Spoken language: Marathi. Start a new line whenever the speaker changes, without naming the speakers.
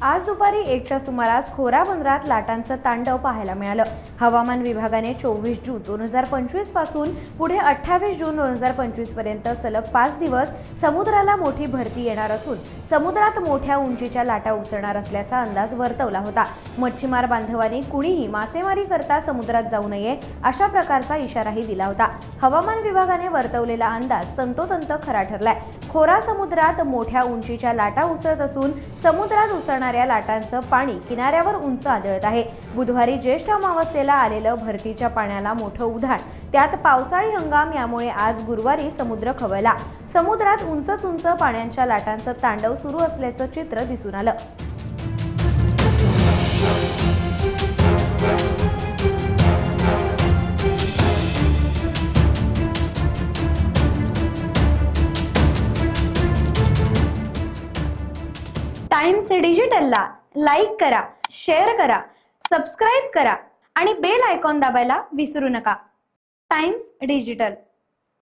आज दुपारी 1च्या सुमारास खोरा बंदरात लाटांचं तांडव पाहायला मिळालं। हवामान विभागाने 24 जून 2025 पासून पुढे 28 जून 2025 पर्यंत सलग 5 दिवस समुद्राला मोठी भरती येणार असून समुद्रात मोठ्या उंचीच्या लाटा उसळणार असल्याचा अंदाज वर्तवला होता। मच्छीमार बांधवांनी कुणीही मासेमारी करता समुद्रात जाऊ नये अशा प्रकारचा इशाराही दिला होता। हवामान विभागाने वर्तवलेला अंदाज तंतोतंत खरा ठरलाय। खोरा समुद्रात मोठ्या उंचीच्या लाटा उसळत असून समुद्रात उसळणाऱ्या लाटांचं पाणी किनाऱ्यावर उंच आदळत आहे। बुधवारी ज्येष्ठ अमावस्येला आलेलं भरतीच्या पाण्याला मोठं उधाण, त्यात पावसाळी हंगाम, यामुळे आज गुरुवारी समुद्र खवळला। समुद्रात उंच पाण्याच्या लाटांचं तांडव सुरू असल्याचं चित्र दिसून आलं। टाइम्स डिजिटलला लाईक करा, शेअर करा, सबस्क्राईब करा आणि बेल आयकॉन दाबायला विसरू नका। Times digital.